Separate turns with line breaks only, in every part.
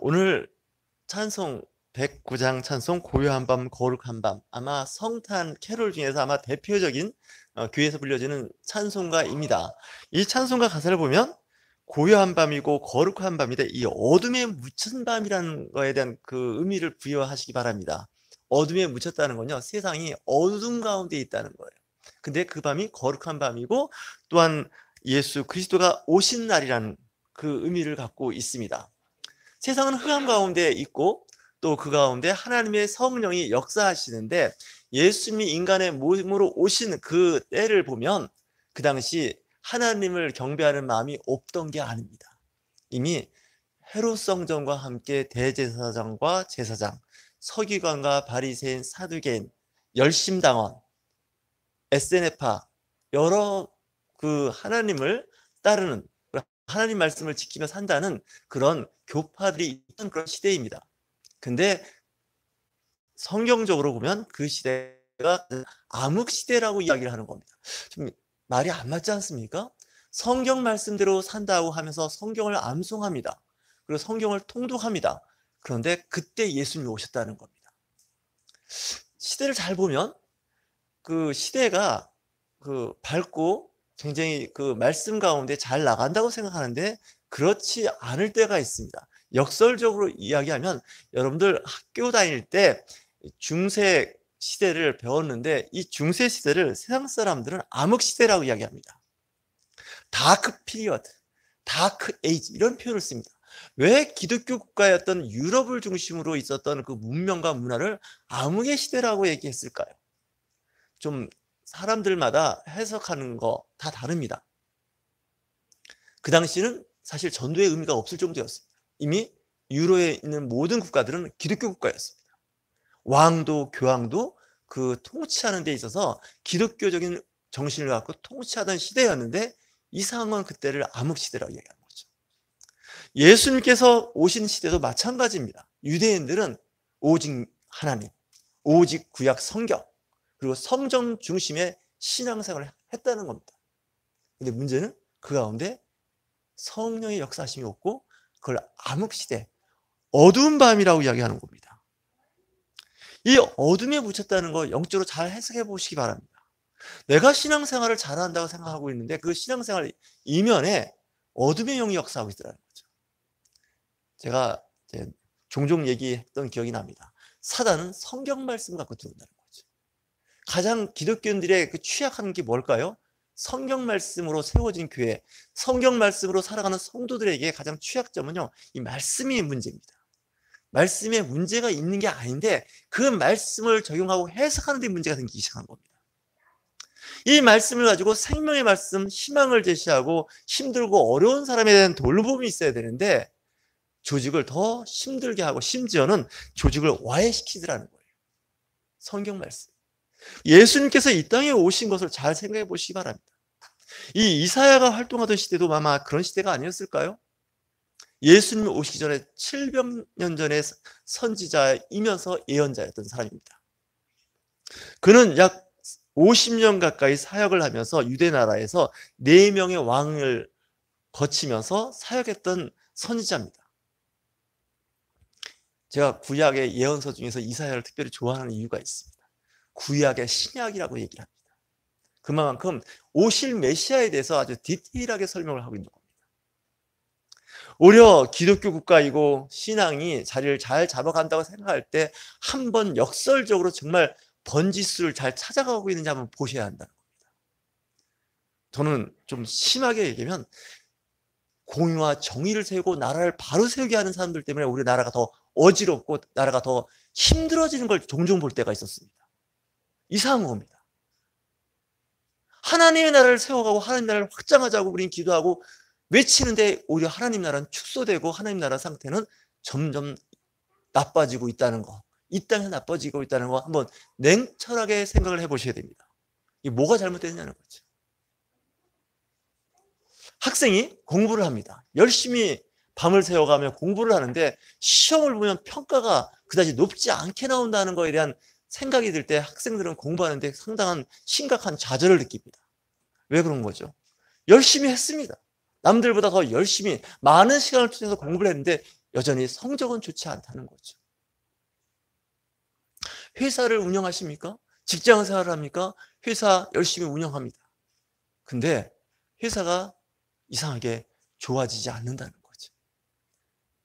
오늘 찬송 109장 찬송 고요한 밤 거룩한 밤, 아마 성탄 캐롤 중에서 아마 대표적인 교회에서 불려지는 찬송가입니다. 이 찬송가 가사를 보면 고요한 밤이고 거룩한 밤이다, 이 어둠에 묻힌 밤이라는 거에 대한 그 의미를 부여하시기 바랍니다. 어둠에 묻혔다는 건요, 세상이 어둠 가운데 있다는 거예요. 근데 그 밤이 거룩한 밤이고, 또한 예수 그리스도가 오신 날이라는 그 의미를 갖고 있습니다. 세상은 흑암 가운데 있고, 또 그 가운데 하나님의 성령이 역사하시는데, 예수님이 인간의 몸으로 오신 그 때를 보면 그 당시 하나님을 경배하는 마음이 없던 게 아닙니다. 이미 헤롯 성전과 함께 대제사장과 제사장, 서기관과 바리새인, 사두개인, 열심당원, 에세네파, 여러 그 하나님을 따르는, 하나님 말씀을 지키며 산다는 그런 교파들이 있던 그런 시대입니다. 근데 성경적으로 보면 그 시대가 암흑 시대라고 이야기를 하는 겁니다. 좀 말이 안 맞지 않습니까? 성경 말씀대로 산다고 하면서 성경을 암송합니다. 그리고 성경을 통독합니다. 그런데 그때 예수님이 오셨다는 겁니다. 시대를 잘 보면 그 시대가 그 밝고 굉장히 그 말씀 가운데 잘 나간다고 생각하는데 그렇지 않을 때가 있습니다. 역설적으로 이야기하면, 여러분들 학교 다닐 때 중세 시대를 배웠는데, 이 중세 시대를 세상 사람들은 암흑 시대라고 이야기합니다. 다크 피리어드, 다크 에이지, 이런 표현을 씁니다. 왜 기독교 국가였던 유럽을 중심으로 있었던 그 문명과 문화를 암흑의 시대라고 얘기했을까요? 좀 사람들마다 해석하는 거 다 다릅니다. 그 당시는 사실 전도의 의미가 없을 정도였습니다. 이미 유로에 있는 모든 국가들은 기독교 국가였습니다. 왕도 교황도 그 통치하는 데 있어서 기독교적인 정신을 갖고 통치하던 시대였는데, 이 상황은 그때를 암흑 시대라고 얘기하는 거죠. 예수님께서 오신 시대도 마찬가지입니다. 유대인들은 오직 하나님, 오직 구약 성경, 그리고 성전 중심의 신앙생활을 했다는 겁니다. 근데 문제는 그 가운데 성령의 역사하심이 없고, 그걸 암흑시대, 어두운 밤이라고 이야기하는 겁니다. 이 어둠에 묻혔다는 거 영적으로 잘 해석해 보시기 바랍니다. 내가 신앙생활을 잘한다고 생각하고 있는데 그 신앙생활 이면에 어둠의 영이 역사하고 있더라는 거죠. 제가 종종 얘기했던 기억이 납니다. 사단은 성경 말씀 갖고 들어온다는 거죠. 가장 기독교인들의 그 취약한 게 뭘까요? 성경 말씀으로 세워진 교회, 성경 말씀으로 살아가는 성도들에게 가장 취약점은요, 이 말씀이 문제입니다. 말씀에 문제가 있는 게 아닌데 그 말씀을 적용하고 해석하는 데 문제가 생기기 시작한 겁니다. 이 말씀을 가지고 생명의 말씀, 희망을 제시하고 힘들고 어려운 사람에 대한 돌봄이 있어야 되는데, 조직을 더 힘들게 하고 심지어는 조직을 와해시키더라는 거예요. 성경 말씀. 예수님께서 이 땅에 오신 것을 잘 생각해 보시기 바랍니다. 이 이사야가 활동하던 시대도 아마 그런 시대가 아니었을까요? 예수님이 오시기 전에 700년 전에 선지자이면서 예언자였던 사람입니다. 그는 약 50년 가까이 사역을 하면서 유대 나라에서 4명의 왕을 거치면서 사역했던 선지자입니다. 제가 구약의 예언서 중에서 이사야를 특별히 좋아하는 이유가 있습니다. 구약의 신약이라고 얘기를 합니다. 그만큼 오실 메시아에 대해서 아주 디테일하게 설명을 하고 있는 겁니다. 오히려 기독교 국가이고 신앙이 자리를 잘 잡아간다고 생각할 때 한번 역설적으로 정말 번지수를 잘 찾아가고 있는지 한번 보셔야 한다는 겁니다. 저는 좀 심하게 얘기하면 공의와 정의를 세우고 나라를 바로 세우게 하는 사람들 때문에 우리 나라가 더 어지럽고 나라가 더 힘들어지는 걸 종종 볼 때가 있었습니다. 이상한 겁니다. 하나님의 나라를 세워가고 하나님 나라를 확장하자고 우리는 기도하고 외치는데 오히려 하나님 나라는 축소되고 하나님 나라 상태는 점점 나빠지고 있다는 거, 이 땅에서 나빠지고 있다는 거 한번 냉철하게 생각을 해보셔야 됩니다. 이게 뭐가 잘못됐냐는 거죠. 학생이 공부를 합니다. 열심히 밤을 새워가며 공부를 하는데 시험을 보면 평가가 그다지 높지 않게 나온다는 거에 대한 생각이 들 때 학생들은 공부하는데 상당한 심각한 좌절을 느낍니다. 왜 그런 거죠? 열심히 했습니다. 남들보다 더 열심히 많은 시간을 투자해서 공부를 했는데 여전히 성적은 좋지 않다는 거죠. 회사를 운영하십니까? 직장 생활을 합니까? 회사 열심히 운영합니다. 근데 회사가 이상하게 좋아지지 않는다는 거죠.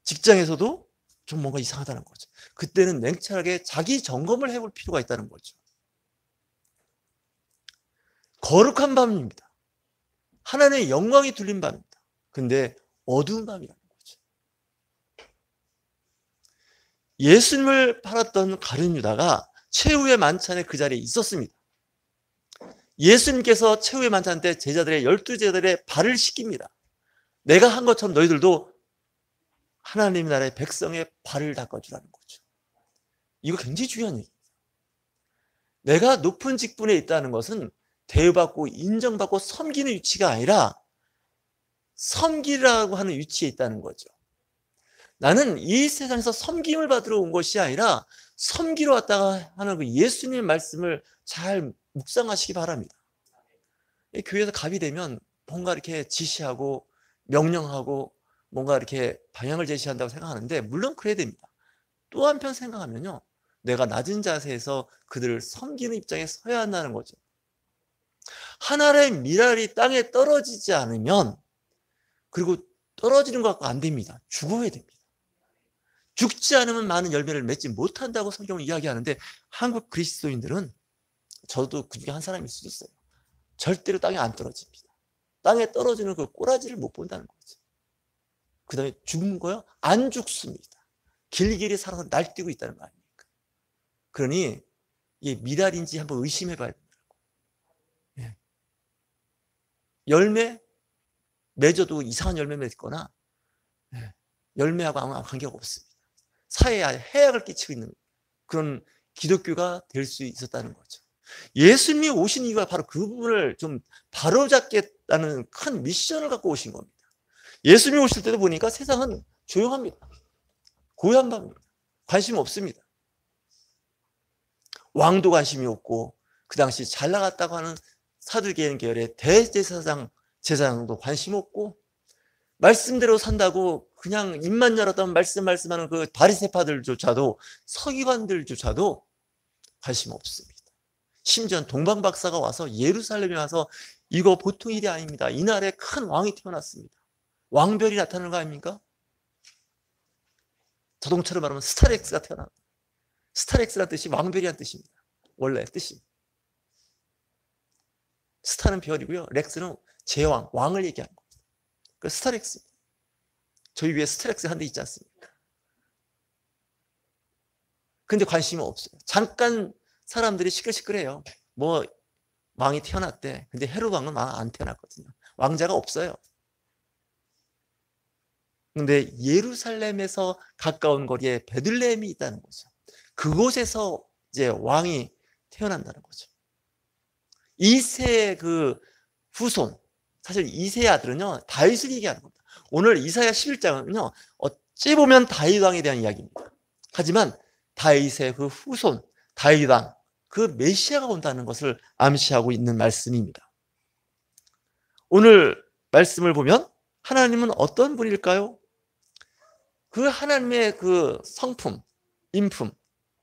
직장에서도 좀 뭔가 이상하다는 거죠. 그때는 냉철하게 자기 점검을 해볼 필요가 있다는 거죠. 거룩한 밤입니다. 하나님의 영광이 둘린 밤입니다. 근데 어두운 밤이라는 거죠. 예수님을 팔았던 가룟 유다가 최후의 만찬에 그 자리에 있었습니다. 예수님께서 최후의 만찬 때 제자들의 12제자들의 발을 씻깁니다. 내가 한 것처럼 너희들도 하나님 나라의 백성의 발을 닦아주라는 거죠. 이거 굉장히 중요한 얘기입니다. 내가 높은 직분에 있다는 것은 대우받고 인정받고 섬기는 위치가 아니라 섬기라고 하는 위치에 있다는 거죠. 나는 이 세상에서 섬김을 받으러 온 것이 아니라 섬기러 왔다가 하는 그 예수님의 말씀을 잘 묵상하시기 바랍니다. 교회에서 갑이 되면 뭔가 이렇게 지시하고 명령하고 뭔가 이렇게 방향을 제시한다고 생각하는데, 물론 그래야 됩니다. 또 한편 생각하면요, 내가 낮은 자세에서 그들을 섬기는 입장에 서야 한다는 거죠. 하나의 미랄이 땅에 떨어지지 않으면, 그리고 떨어지는 것 같고 안 됩니다. 죽어야 됩니다. 죽지 않으면 많은 열매를 맺지 못한다고 성경은 이야기하는데, 한국 그리스도인들은, 저도 그 중에 한 사람일 수도 있어요, 절대로 땅에 안 떨어집니다. 땅에 떨어지는 그 꼬라지를 못 본다는 거죠. 그 다음에 죽는 거요? 안 죽습니다. 길길이 살아서 날뛰고 있다는 거 아닙니까? 그러니 이게 미랄인지 한번 의심해 봐야 된다고. 예. 열매 맺어도 이상한 열매 맺거나, 예, 열매하고 아무 관계가 없습니다. 사회에 해악을 끼치고 있는 그런 기독교가 될 수 있었다는 거죠. 예수님이 오신 이유가 바로 그 부분을 좀 바로잡겠다는 큰 미션을 갖고 오신 겁니다. 예수님이 오실 때도 보니까 세상은 조용합니다. 고요한 밤입니다. 관심 없습니다. 왕도 관심이 없고, 그 당시 잘 나갔다고 하는 사두개인 계열의 제사장도 관심 없고, 말씀대로 산다고 그냥 입만 열었다면 말씀하는 그 바리새파들조차도, 서기관들조차도 관심 없습니다. 심지어 동방 박사가 와서 예루살렘에 와서 이거 보통 일이 아닙니다. 이날에 큰 왕이 태어났습니다. 왕별이 나타나는 거 아닙니까? 자동차로 말하면 스타렉스가 태어납니다. 스타렉스라는 뜻이 왕별이라는 뜻입니다. 원래 뜻이. 스타는 별이고요, 렉스는 제왕, 왕을 얘기하는 겁니다. 그 스타렉스. 저희 위에 스타렉스 한 대 있지 않습니까? 근데 관심은 없어요. 잠깐 사람들이 시끌시끌해요. 뭐 왕이 태어났대. 근데 헤롯 왕은 왕 안 태어났거든요. 왕자가 없어요. 근데 예루살렘에서 가까운 거리에 베들레헴이 있다는 거죠. 그곳에서 이제 왕이 태어난다는 거죠. 이세의 그 후손, 사실 이세의 아들은요, 다윗을 얘기하는 겁니다. 오늘 이사야 11장은요, 어찌 보면 다윗 왕에 대한 이야기입니다. 하지만 다윗의 그 후손, 다윗 왕, 그 메시아가 온다는 것을 암시하고 있는 말씀입니다. 오늘 말씀을 보면 하나님은 어떤 분일까요? 그 하나님의 그 성품, 인품,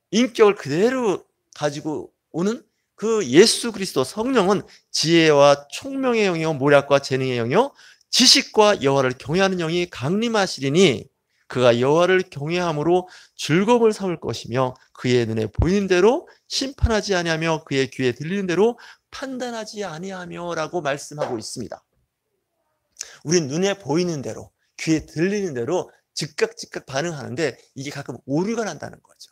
인격을 그대로 가지고 오는 그 예수 그리스도 성령은 지혜와 총명의 영이요 모략과 재능의 영이요 지식과 여호와를 경외하는 영이 강림하시리니 그가 여호와를 경외함으로 즐거움을 삼을 것이며 그의 눈에 보이는 대로 심판하지 아니하며 그의 귀에 들리는 대로 판단하지 아니하며 라고 말씀하고 있습니다. 우린 눈에 보이는 대로, 귀에 들리는 대로 즉각 반응하는데 이게 가끔 오류가 난다는 거죠.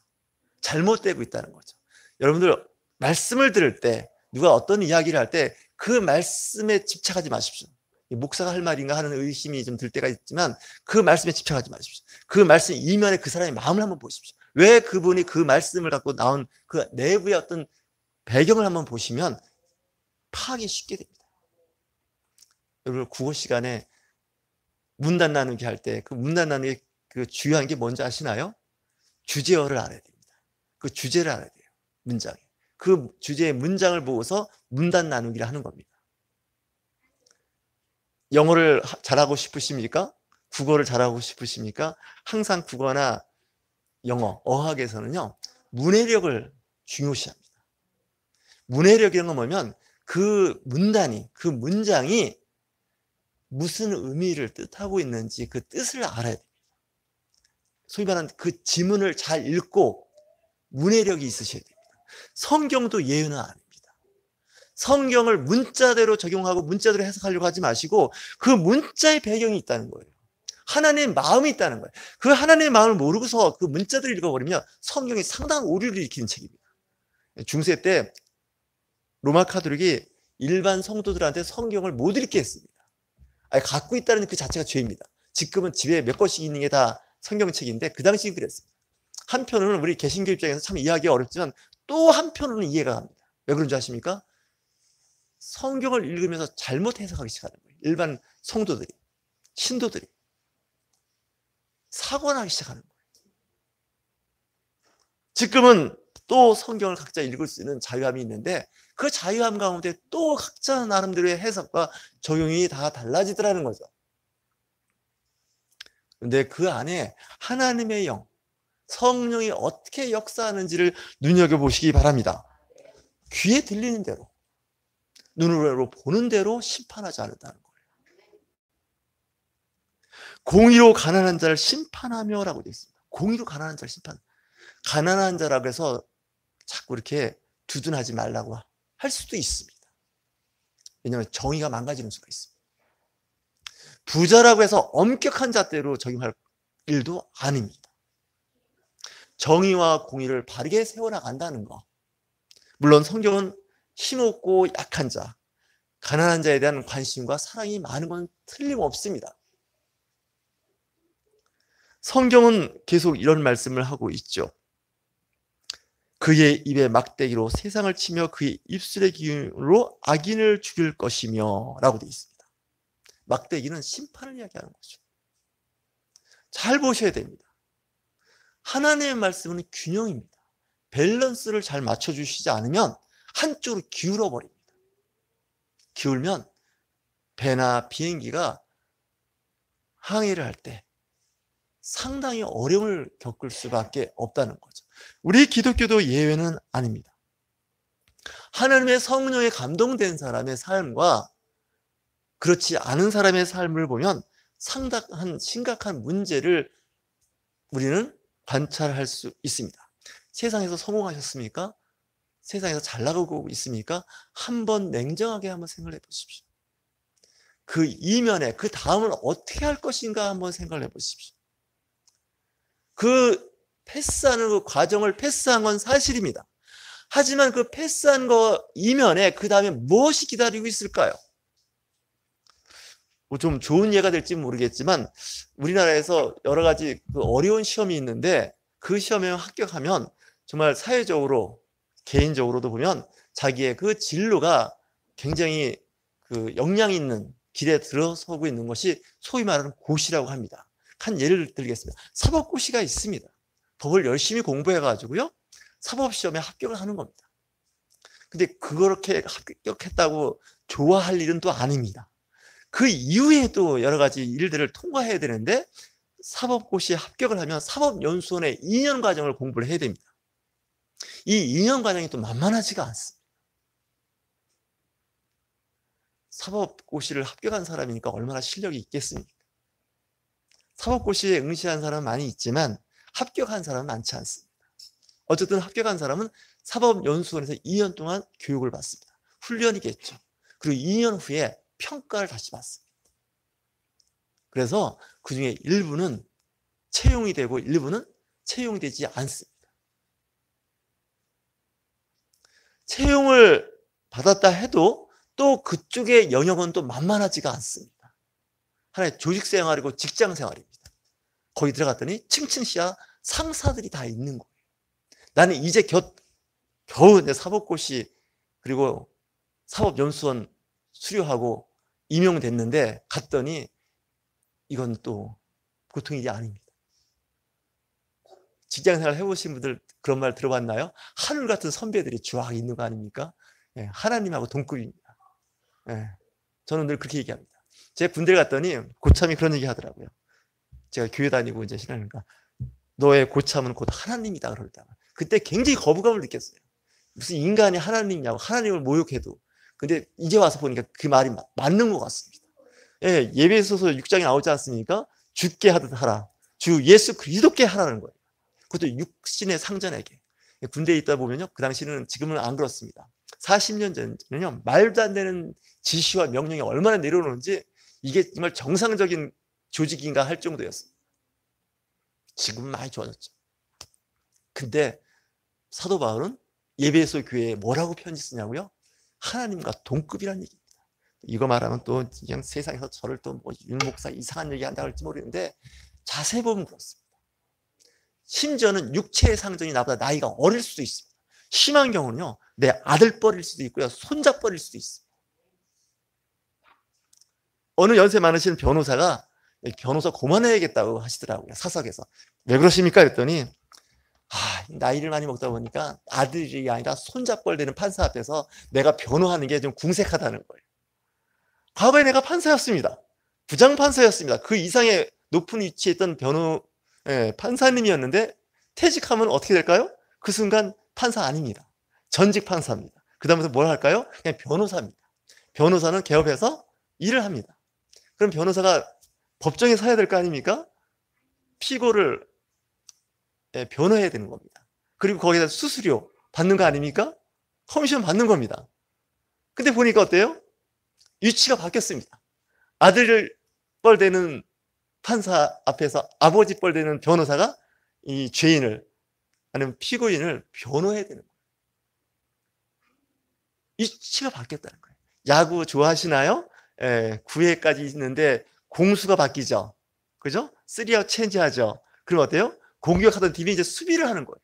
잘못되고 있다는 거죠. 여러분들 말씀을 들을 때, 누가 어떤 이야기를 할 때 그 말씀에 집착하지 마십시오. 목사가 할 말인가 하는 의심이 좀 들 때가 있지만 그 말씀에 집착하지 마십시오. 그 말씀 이면에 그 사람의 마음을 한번 보십시오. 왜 그분이 그 말씀을 갖고 나온 그 내부의 어떤 배경을 한번 보시면 파악이 쉽게 됩니다. 여러분 국어 시간에 문단 나누기 할 때 그 문단 나누기 그 중요한 게 뭔지 아시나요? 주제어를 알아야 됩니다. 그 주제를 알아야 돼요. 문장에. 그 주제의 문장을 보고서 문단 나누기를 하는 겁니다. 영어를 잘하고 싶으십니까? 국어를 잘하고 싶으십니까? 항상 국어나 영어, 어학에서는요, 문해력을 중요시합니다. 문해력이라는 건 뭐냐면 그 문단이, 그 문장이 무슨 의미를 뜻하고 있는지 그 뜻을 알아야 됩니다. 소위 말하는 그 지문을 잘 읽고 문해력이 있으셔야 됩니다. 성경도 예외는 아닙니다. 성경을 문자대로 적용하고 문자대로 해석하려고 하지 마시고 그 문자의 배경이 있다는 거예요. 하나님의 마음이 있다는 거예요. 그 하나님의 마음을 모르고서 그 문자들을 읽어버리면 성경이 상당한 오류를 일으키는 책입니다. 중세 때 로마 카톨릭이 일반 성도들한테 성경을 못 읽게 했습니다. 아니, 갖고 있다는 그 자체가 죄입니다. 지금은 집에 몇 권씩 있는 게 다 성경책인데 그 당시 그랬습니다. 한편으로는 우리 개신교 입장에서 참 이해하기가 어렵지만 또 한편으로는 이해가 갑니다. 왜 그런지 아십니까? 성경을 읽으면서 잘못 해석하기 시작하는 거예요. 일반 성도들이, 신도들이 사고 나기 시작하는 거예요. 지금은 또 성경을 각자 읽을 수 있는 자유함이 있는데 그 자유함 가운데 또 각자 나름대로의 해석과 적용이 다 달라지더라는 거죠. 그런데 그 안에 하나님의 영, 성령이 어떻게 역사하는지를 눈여겨보시기 바랍니다. 귀에 들리는 대로, 눈으로 보는 대로 심판하지 않는다는 거예요. 공의로 가난한 자를 심판하며 라고 되어 있습니다. 공의로 가난한 자를 심판. 가난한 자라고 해서 자꾸 이렇게 두둔하지 말라고 할 수도 있습니다. 왜냐하면 정의가 망가지는 수가 있습니다. 부자라고 해서 엄격한 잣대로 적용할 일도 아닙니다. 정의와 공의를 바르게 세워나간다는 거. 물론 성경은 힘없고 약한 자, 가난한 자에 대한 관심과 사랑이 많은 건 틀림없습니다. 성경은 계속 이런 말씀을 하고 있죠. 그의 입에 막대기로 세상을 치며 그의 입술의 기운으로 악인을 죽일 것이며 라고 되어 있습니다. 막대기는 심판을 이야기하는 거죠. 잘 보셔야 됩니다. 하나님의 말씀은 균형입니다. 밸런스를 잘 맞춰주시지 않으면 한쪽으로 기울어 버립니다. 기울면 배나 비행기가 항해를 할 때 상당히 어려움을 겪을 수밖에 없다는 거죠. 우리 기독교도 예외는 아닙니다. 하나님의 성령에 감동된 사람의 삶과 그렇지 않은 사람의 삶을 보면 상당한 심각한 문제를 우리는 관찰할 수 있습니다. 세상에서 성공하셨습니까? 세상에서 잘 나가고 있습니까? 한번 냉정하게 한번 생각해 보십시오. 그 이면에 그 다음은 어떻게 할 것인가 한번 생각해 보십시오. 그 패스하는 그 과정을 패스한 건 사실입니다. 하지만 그 패스한 거 이면에 그 다음에 무엇이 기다리고 있을까요? 좀 좋은 예가 될지 모르겠지만 우리나라에서 여러 가지 그 어려운 시험이 있는데 그 시험에 합격하면 정말 사회적으로 개인적으로도 보면 자기의 그 진로가 굉장히 그 역량 있는 길에 들어서고 있는 것이 소위 말하는 고시라고 합니다. 한 예를 들겠습니다. 사법고시가 있습니다. 법을 열심히 공부해 가지고요 사법시험에 합격을 하는 겁니다. 근데 그렇게 합격했다고 좋아할 일은 또 아닙니다. 그 이후에 또 여러 가지 일들을 통과해야 되는데 사법고시에 합격을 하면 사법연수원에 2년 과정을 공부를 해야 됩니다. 이 2년 과정이 또 만만하지가 않습니다. 사법고시를 합격한 사람이니까 얼마나 실력이 있겠습니까? 사법고시에 응시한 사람은 많이 있지만 합격한 사람은 많지 않습니다. 어쨌든 합격한 사람은 사법연수원에서 2년 동안 교육을 받습니다. 훈련이겠죠. 그리고 2년 후에 평가를 다시 받습니다. 그래서 그 중에 일부는 채용이 되고 일부는 채용이 되지 않습니다. 채용을 받았다 해도 또 그쪽의 영역은 또 만만하지가 않습니다. 하나의 조직 생활이고 직장 생활입니다. 거기 들어갔더니 층층시야 상사들이 다 있는 거예요. 나는 이제 겨우 이제 사법고시 그리고 사법연수원 수료하고 임용됐는데 갔더니 이건 또 보통 일이 아닙니다. 직장생활 해보신 분들 그런 말 들어봤나요? 하늘 같은 선배들이 쫙 있는 거 아닙니까? 네, 하나님하고 동급입니다. 네, 저는 늘 그렇게 얘기합니다. 제 군대를 갔더니 고참이 그런 얘기 하더라고요. 제가 교회 다니고 이제 신앙이니까 너의 고참은 곧 하나님이다 그러다가 그때 굉장히 거부감을 느꼈어요. 무슨 인간이 하나님이냐고 하나님을 모욕해도. 근데 이제 와서 보니까 그 말이 맞는 것 같습니다. 예, 예배소서 6장에 나오지 않습니까? 주께 하듯 하라. 주 예수 그리스도께 하라는 거예요. 그것도 육신의 상전에게. 군대에 있다 보면요. 그 당시는 지금은 안 그렇습니다. 40년 전에는요. 말도 안 되는 지시와 명령이 얼마나 내려오는지 이게 정말 정상적인 조직인가 할 정도였습니다. 지금은 많이 좋아졌죠. 근데 사도 바울은 예배소 교회에 뭐라고 편지 쓰냐고요? 하나님과 동급이라는 얘기입니다. 이거 말하면 또 그냥 세상에서 저를 또 뭐 윤 목사 이상한 얘기 한다고 할지 모르겠는데 자세히 보면 그렇습니다. 심지어는 육체의 상전이 나보다 나이가 어릴 수도 있습니다. 심한 경우는요, 내 아들뻘일 수도 있고요, 손자뻘일 수도 있습니다. 어느 연세 많으신 변호사가 변호사 그만해야겠다고 하시더라고요, 사석에서. 왜 그러십니까? 그랬더니 나이를 많이 먹다 보니까 아들이 아니라 손자뻘 되는 판사 앞에서 내가 변호하는 게 좀 궁색하다는 거예요. 과거에 내가 판사였습니다. 부장판사였습니다. 그 이상의 높은 위치에 있던 판사님이었는데 퇴직하면 어떻게 될까요? 그 순간 판사 아닙니다. 전직 판사입니다. 그 다음부터 뭘 할까요? 그냥 변호사입니다. 변호사는 개업해서 일을 합니다. 그럼 변호사가 법정에 서야 될 거 아닙니까? 피고를 변호해야 되는 겁니다. 그리고 거기다 수수료 받는 거 아닙니까? 커미션 받는 겁니다. 근데 보니까 어때요? 위치가 바뀌었습니다. 아들을 뻘대는 판사 앞에서 아버지 뻘대는 변호사가 이 죄인을 아니면 피고인을 변호해야 되는 거예요. 위치가 바뀌었다는 거예요. 야구 좋아하시나요? 9회까지 있는데 공수가 바뀌죠. 그죠? 3아웃 체인지하죠. 그럼 어때요? 공격하던 팀이 이제 수비를 하는 거예요.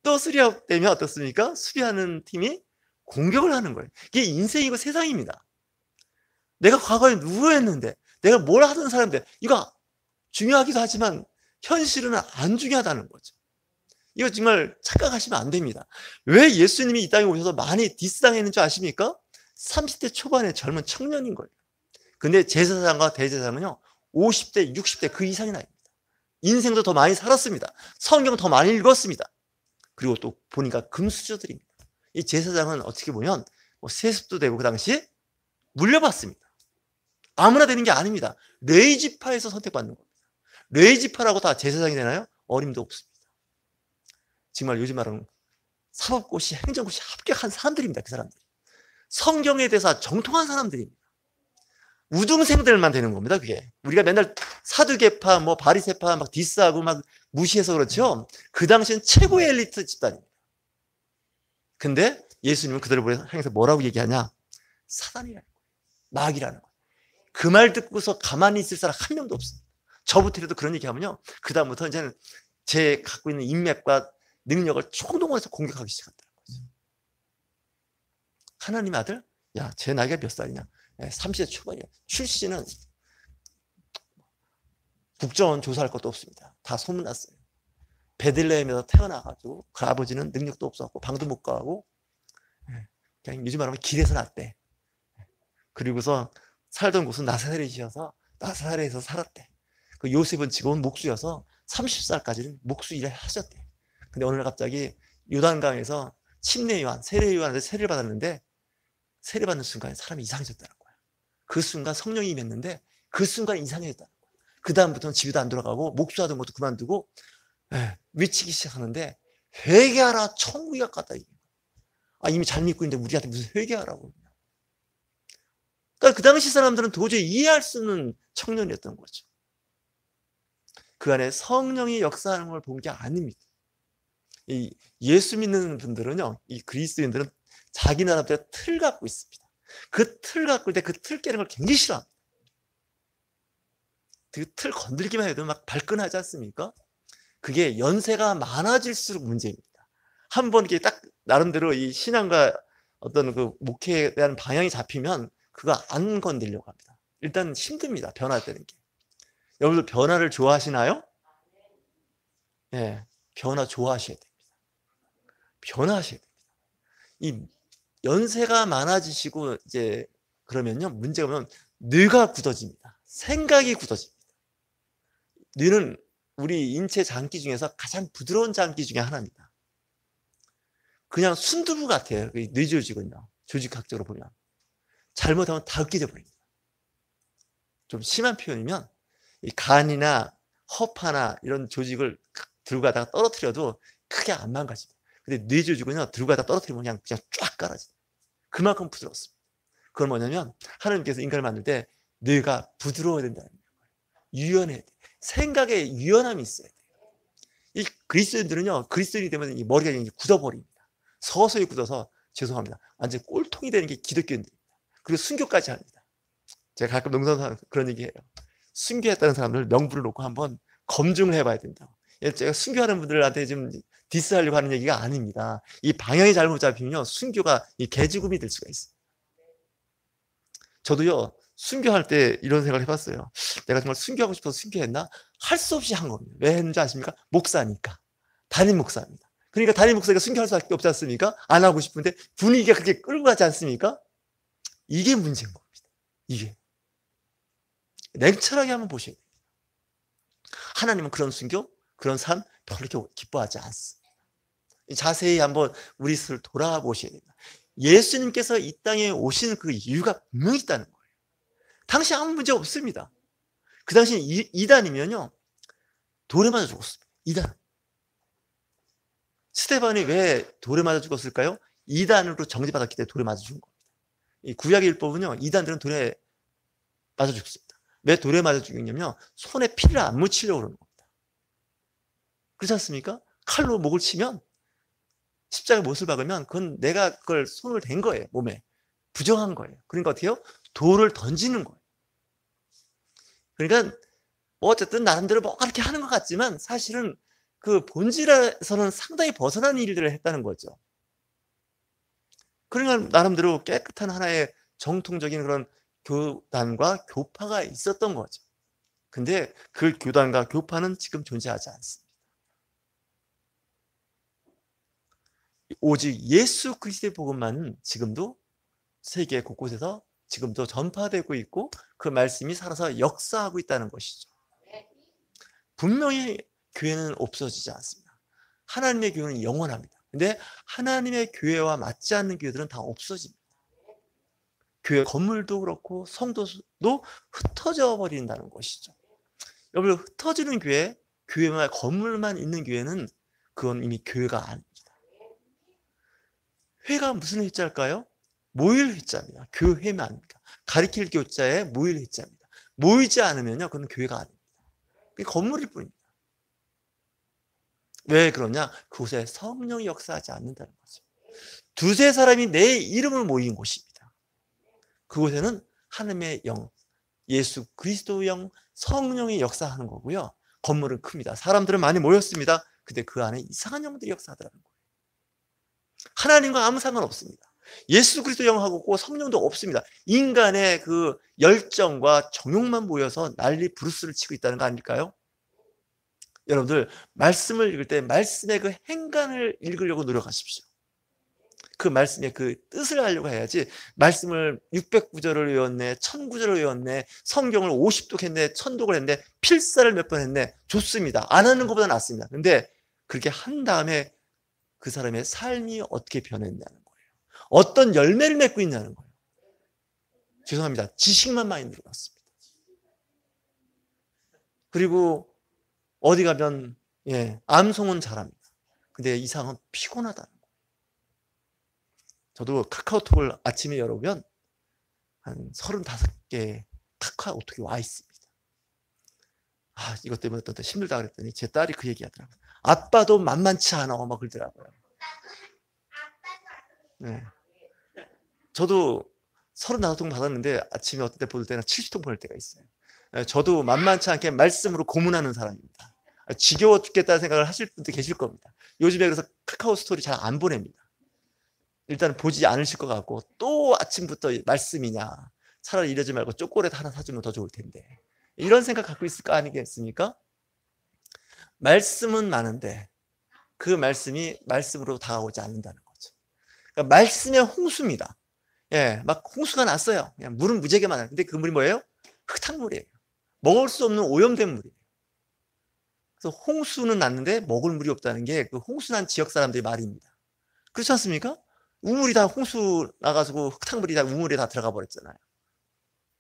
또 3아웃 되면 어떻습니까? 수비하는 팀이 공격을 하는 거예요. 이게 인생이고 세상입니다. 내가 과거에 누구였는데 내가 뭘 하던 사람인데 이거 중요하기도 하지만 현실은 안 중요하다는 거죠. 이거 정말 착각하시면 안 됩니다. 왜 예수님이 이 땅에 오셔서 많이 디스당했는 줄 아십니까? 30대 초반의 젊은 청년인 거예요. 근데 제사장과 대제사장은요 50대, 60대 그 이상이 나입니다. 인생도 더 많이 살았습니다. 성경 더 많이 읽었습니다. 그리고 또 보니까 금수저들입니다. 이 제사장은 어떻게 보면 세습도 되고 그 당시에 물려받습니다. 아무나 되는 게 아닙니다. 레위지파에서 선택받는 겁니다. 레위지파라고 다 제사장이 되나요? 어림도 없습니다. 정말 요즘 말하는 사법고시, 행정고시 합격한 사람들입니다. 그 사람들. 성경에 대해서 정통한 사람들입니다. 우등생들만 되는 겁니다. 그게 우리가 맨날 사두개파, 바리새파 막 디스하고 막 무시해서 그렇죠. 그 당시엔 최고의 엘리트 집단입니다. 근데 예수님은 그들을 향해서 뭐라고 얘기하냐? 사단이라는 거예요. 마귀라는 거예요. 그 말 듣고서 가만히 있을 사람 한 명도 없습니다. 저부터라도 그런 얘기하면요. 그 다음부터 이제는 제 갖고 있는 인맥과 능력을 총동원해서 공격하기 시작한다는 거죠. 하나님 아들? 야, 제 나이가 몇 살이냐? 30대 초반이야. 출신은 국정원 조사할 것도 없습니다. 다 소문났어요. 베들레헴에서 태어나가지고 그 아버지는 능력도 없었고 방도 못 가고 그냥 요즘 말하면 길에서 났대. 그리고서 살던 곳은 나사렛이어서 나사렛에서 살았대. 그 요셉은 직원 목수여서 30살까지는 목수 일을 하셨대. 근데 어느 날 갑자기 요단강에서 침례요한, 세례요한한테 세례를 받았는데 세례받는 순간에 사람이 이상해졌다는 거야. 그 순간 성령이 임했는데 그 순간 이상해졌다는 거야. 그 다음부터는 집에도 안 돌아가고 목수하던 것도 그만두고 외치기 시작하는데 회개하라, 천국이 가깝다. 이미 잘 믿고 있는데 우리한테 무슨 회개하라고. 그러니까 그 당시 사람들은 도저히 이해할 수 없는 청년이었던 거죠. 그 안에 성령이 역사하는 걸 본 게 아닙니다. 이 예수 믿는 분들은요, 이 그리스도인들은 자기 나라대로 틀 갖고 있습니다. 그 틀 갖고 있을 때 그 틀 깨는 걸 굉장히 싫어합니다. 그 틀 건들기만 해도 막 발끈하지 않습니까? 그게 연세가 많아질수록 문제입니다. 한번 이렇게 딱 나름대로 이 신앙과 어떤 그 목회에 대한 방향이 잡히면 그거 안 건드리려고 합니다. 일단 힘듭니다. 변화되는 게. 여러분들 변화를 좋아하시나요? 예, 변화 좋아하셔야 됩니다. 변화하셔야 됩니다. 이 연세가 많아지시고 이제 그러면요 문제가 오면 뇌가 굳어집니다. 생각이 굳어집니다. 뇌는 우리 인체 장기 중에서 가장 부드러운 장기 중에 하나입니다. 그냥 순두부 같아요. 뇌 조직은요. 조직학적으로 보면. 잘못하면 다 으깨져 버립니다. 좀 심한 표현이면 이 간이나 허파나 이런 조직을 들고 가다가 떨어뜨려도 크게 안 망가집니다. 근데 뇌 조직은요, 들고 가다가 떨어뜨리면 그냥 쫙 깔아져요. 그만큼 부드럽습니다. 그건 뭐냐면 하나님께서 인간을 만들 때 뇌가 부드러워야 된다는 거예요. 유연해야 돼요. 생각에 유연함이 있어야 돼요. 이 그리스도인들은요, 그리스도인이 되면 이 머리가 이제 굳어버립니다. 서서히 굳어서, 죄송합니다, 완전 꼴통이 되는 게 기독교인들입니다. 그리고 순교까지 합니다. 제가 가끔 농담삼아 그런 얘기해요. 순교했다는 사람들 명부를 놓고 한번 검증을 해봐야 된다고. 제가 순교하는 분들한테 좀 디스하려고 하는 얘기가 아닙니다. 이 방향이 잘못 잡히면요, 순교가 이 개죽음이 될 수가 있어요. 저도요, 순교할 때 이런 생각을 해봤어요. 내가 정말 순교하고 싶어서 순교했나? 할 수 없이 한 겁니다. 왜 했는지 아십니까? 목사니까. 담임 목사입니다. 그러니까 담임 목사가 순교할 수밖에 없지 않습니까? 안 하고 싶은데 분위기가 그렇게 끌고 가지 않습니까? 이게 문제인 겁니다. 이게. 냉철하게 한번 보셔야 돼요. 하나님은 그런 순교, 그런 삶 별로 이렇게 기뻐하지 않습니다. 자세히 한번 우리 스스로를 돌아보셔야 됩니다. 예수님께서 이 땅에 오신 그 이유가 분명히 있다는 거예요. 당시 아무 문제 없습니다. 그 당시 이단이면요, 돌에 맞아 죽었습니다. 이단. 스데반이 왜 돌에 맞아 죽었을까요? 이단으로 정죄받았기 때문에 돌에 맞아 죽은 겁니다. 이 구약의 율법은요, 이단들은 돌에 맞아 죽습니다. 왜 돌에 맞아 죽였냐면요, 손에 피를 안 묻히려고 그러는 겁니다. 그렇지 않습니까? 칼로 목을 치면, 십자가에 못을 박으면 그건 내가 그걸 손을 댄 거예요. 몸에. 부정한 거예요. 그러니까 어떻게 해요? 돌을 던지는 거예요. 그러니까 어쨌든 나름대로 뭔가 이렇게 하는 것 같지만 사실은 그 본질에서는 상당히 벗어난 일들을 했다는 거죠. 그러니까 나름대로 깨끗한 하나의 정통적인 그런 교단과 교파가 있었던 거죠. 근데 그 교단과 교파는 지금 존재하지 않습니다. 오직 예수 그리스도의 복음만은 지금도 세계 곳곳에서 지금도 전파되고 있고 그 말씀이 살아서 역사하고 있다는 것이죠. 분명히 교회는 없어지지 않습니다. 하나님의 교회는 영원합니다. 근데 하나님의 교회와 맞지 않는 교회들은 다 없어집니다. 교회 건물도 그렇고 성도도 흩어져 버린다는 것이죠. 여러분, 흩어지는 교회, 교회만 건물만 있는 교회는 그건 이미 교회가 아닙니다. 회가 무슨 회자일까요? 모일 회자입니다. 교회만 아닙니까? 가리킬 교자에 모일 회자입니다. 모이지 않으면요, 그건 교회가 아닙니다. 그게 건물일 뿐입니다. 왜 그러냐? 그곳에 성령이 역사하지 않는다는 거죠. 두세 사람이 내 이름을 모인 곳입니다. 그곳에는 하나님의 영, 예수 그리스도의 영, 성령이 역사하는 거고요. 건물은 큽니다. 사람들은 많이 모였습니다. 근데 그 안에 이상한 영들이 역사하더라는 거예요. 하나님과 아무 상관없습니다. 예수 그리스도 영하고 성령도 없습니다. 인간의 그 열정과 정욕만 모여서 난리 부르스를 치고 있다는 거 아닐까요? 여러분들, 말씀을 읽을 때 말씀의 그 행간을 읽으려고 노력하십시오. 그 말씀의 그 뜻을 알려고 해야지, 말씀을 600구절을 외웠네, 1000구절을 외웠네, 성경을 50독 했네, 1000독을 했네, 필사를 몇 번 했네, 좋습니다. 안 하는 것보다 낫습니다. 근데 그렇게 한 다음에 그 사람의 삶이 어떻게 변했냐는 거예요. 어떤 열매를 맺고 있냐는 거예요. 죄송합니다. 지식만 많이 늘어났습니다. 그리고 어디 가면 암송은 잘합니다. 근데 이상은 피곤하다는 거예요. 저도 카카오톡을 아침에 열어보면 한 35개 카카오톡이 와 있습니다. 아, 이것 때문에 또 힘들다 그랬더니 제 딸이 그 얘기 하더라고요. 아빠도 만만치 않아, 막 그러더라고요. 네. 저도 35통 받았는데 아침에 어떤 때 볼 때는 70통 보낼 때가 있어요. 저도 만만치 않게 말씀으로 고문하는 사람입니다. 지겨워 죽겠다는 생각을 하실 분도 계실 겁니다. 요즘에 그래서 카카오 스토리 잘 안 보냅니다. 일단 보지 않으실 것 같고, 또 아침부터 말씀이냐, 차라리 이러지 말고 초콜릿 하나 사주면 더 좋을 텐데, 이런 생각 갖고 있을 거 아니겠습니까? 말씀은 많은데 그 말씀이 말씀으로 다가오지 않는다는 거죠. 그러니까 말씀의 홍수입니다. 막 홍수가 났어요. 그냥 물은 무지하게 많아요. 근데 그 물이 뭐예요? 흙탕물이에요. 먹을 수 없는 오염된 물이에요. 그래서 홍수는 났는데 먹을 물이 없다는 게 그 홍수 난 지역 사람들의 말입니다. 그렇지 않습니까? 우물이 다 홍수 나가지고 흙탕물이 다 우물에 다 들어가 버렸잖아요.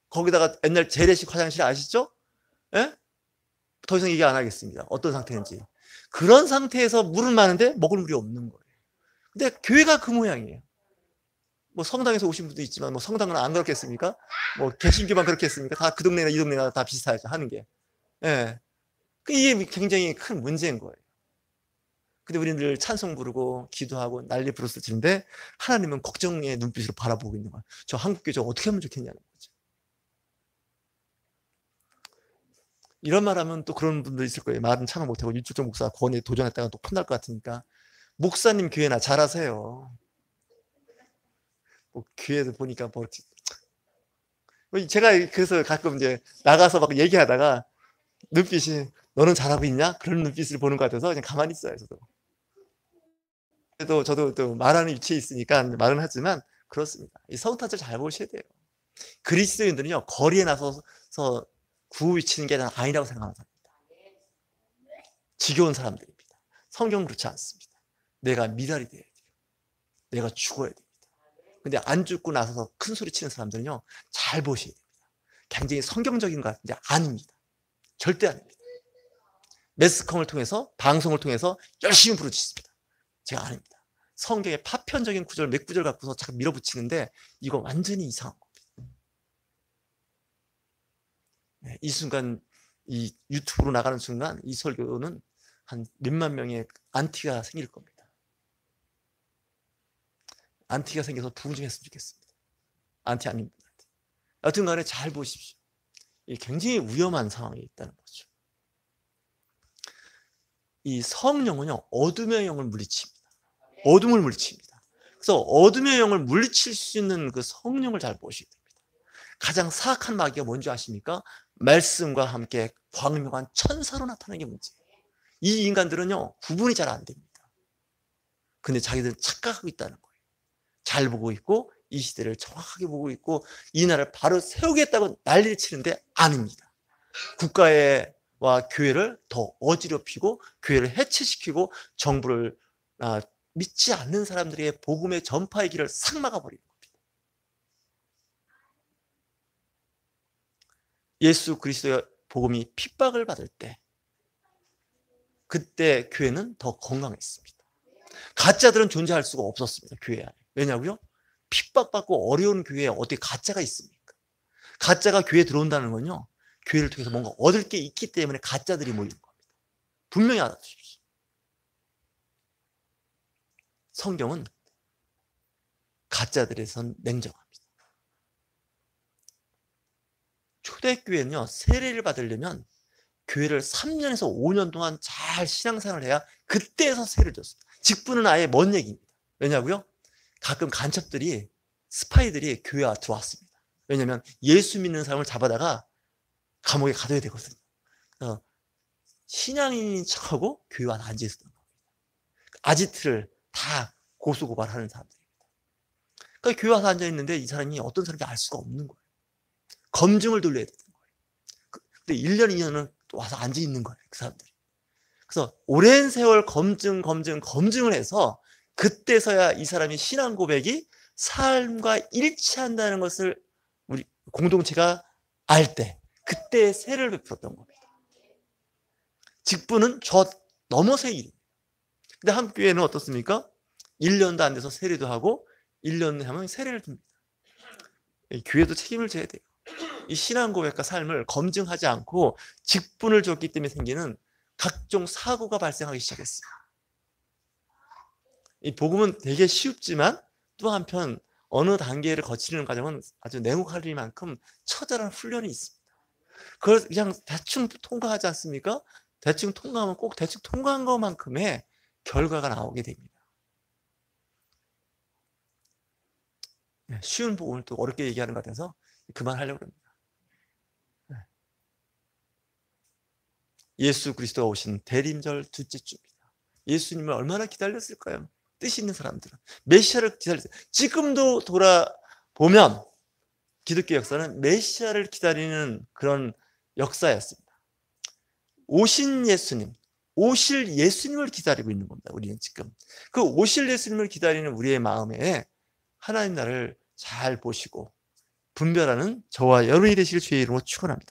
거기다가 옛날 재래식 화장실 아시죠? 예? 더 이상 얘기 안 하겠습니다. 어떤 상태인지. 그런 상태에서 물은 많은데 먹을 물이 없는 거예요. 근데 교회가 그 모양이에요. 뭐 성당에서 오신 분도 있지만 뭐 성당은 안 그렇겠습니까? 뭐 개신교만 그렇겠습니까? 다 그 동네나 이 동네나 다 비슷하죠, 하는 게. 예. 이게 굉장히 큰 문제인 거예요. 근데 우리는 늘 찬송 부르고 기도하고 난리 부르스 치는데 하나님은 걱정의 눈빛으로 바라보고 있는 거예요. 저 한국교회 저 어떻게 하면 좋겠냐는 거죠. 이런 말하면 또 그런 분들 있을 거예요. 말은 참 못하고 유출적 목사 권위에 도전했다가 또 혼날 것 같으니까 목사님 교회나 잘하세요. 뭐 교회에서 보니까 뭐 제가 그래서 가끔 이제 나가서 막 얘기하다가 눈빛이 너는 잘하고 있냐? 그런 눈빛을 보는 것 같아서 그냥 가만히 있어요, 저도. 그래도 저도 또 말하는 위치에 있으니까 말은 하지만 그렇습니다. 이 성탄절 잘 보셔야 돼요. 그리스도인들은요, 거리에 나서서 구호 외치는 게 아니라고 생각하는 사람입니다. 지겨운 사람들입니다. 성경은 그렇지 않습니다. 내가 미달이 돼야 돼요. 내가 죽어야 됩니다. 근데 안 죽고 나서서 큰 소리 치는 사람들은요, 잘 보셔야 됩니다. 굉장히 성경적인 것 같은데 아닙니다. 절대 아닙니다. 매스컴을 통해서, 방송을 통해서 열심히 부르짖습니다. 제가 아닙니다. 성경의 파편적인 구절, 몇 구절 갖고서 자꾸 밀어붙이는데 이거 완전히 이상한 겁니다. 네, 이 순간, 이 유튜브로 나가는 순간 이 설교는 한 몇만 명의 안티가 생길 겁니다. 안티가 생겨서 부흥 좀 했으면 좋겠습니다. 안티 아닌 분한테. 여튼 간에 잘 보십시오. 이게 굉장히 위험한 상황에 있다는 거죠. 이 성령은요, 어둠의 영을 물리칩니다. 어둠을 물리칩니다. 그래서 어둠의 영을 물리칠 수 있는 그 성령을 잘 보셔야 됩니다. 가장 사악한 마귀가 뭔지 아십니까? 말씀과 함께 광명한 천사로 나타나는 게 문제예요. 이 인간들은요, 구분이 잘 안 됩니다. 근데 자기들은 착각하고 있다는 거예요. 잘 보고 있고 이 시대를 정확하게 보고 있고 이 나라를 바로 세우겠다고 난리를 치는데 아닙니다. 국가와 교회를 더 어지럽히고 교회를 해체시키고 정부를 믿지 않는 사람들의 복음의 전파의 길을 싹 막아버리는 겁니다. 예수 그리스도의 복음이 핍박을 받을 때 그때 교회는 더 건강했습니다. 가짜들은 존재할 수가 없었습니다. 교회 안에. 왜냐고요? 핍박받고 어려운 교회에 어떻게 가짜가 있습니까? 가짜가 교회에 들어온다는 건요, 교회를 통해서 뭔가 얻을 게 있기 때문에 가짜들이 모이는 겁니다. 분명히 알아두십시오. 성경은 가짜들에선 냉정합니다. 초대교회는요, 세례를 받으려면 교회를 3년에서 5년 동안 잘 신앙생활을 해야 그때에서 세례를 줬습니다. 직분은 아예 먼 얘기입니다. 왜냐고요? 가끔 간첩들이, 스파이들이 교회에 들어왔습니다. 왜냐하면 예수 믿는 사람을 잡아다가 감옥에 가둬야 되거든요. 신앙인인 척하고 교회 안에 앉아있었던 겁니다. 아지트를 다 고소고발하는 사람들입니다. 그러니까 교회 와서 앉아있는데 이 사람이 어떤 사람인지 알 수가 없는 거예요. 검증을 돌려야 되는 거예요. 근데 1년, 2년은 또 와서 앉아있는 거예요, 그 사람들이. 그래서 오랜 세월 검증을 해서 그때서야 이 사람이 신앙 고백이 삶과 일치한다는 것을 우리 공동체가 알 때, 그때 세례를 베풀었던 겁니다. 직분은 저 넘어서의 일입니다. 근데 한국 교회는 어떻습니까? 1년도 안 돼서 세례도 하고 1년 하면 세례를 줍니다. 교회도 책임을 져야 돼요. 이 신앙 고백과 삶을 검증하지 않고 직분을 줬기 때문에 생기는 각종 사고가 발생하기 시작했어요. 이 복음은 되게 쉽지만 또 한편 어느 단계를 거치는 과정은 아주 냉혹할 만큼 처절한 훈련이 있습니다. 그걸 그냥 대충 통과하지 않습니까? 대충 통과하면 꼭 대충 통과한 것만큼의 결과가 나오게 됩니다. 쉬운 복음을 또 어렵게 얘기하는 것 같아서 그만하려고 합니다. 예수 그리스도가 오신 대림절 둘째 주입니다. 예수님을 얼마나 기다렸을까요? 뜻 있는 사람들은 메시아를 기다렸어요. 지금도 돌아보면 기독교 역사는 메시아를 기다리는 그런 역사였습니다. 오신 예수님, 오실 예수님을 기다리고 있는 겁니다. 우리는 지금 그 오실 예수님을 기다리는 우리의 마음에 하나님 나라를 잘 보시고 분별하는 저와 여러분이 되실 주의 이름으로 축원합니다.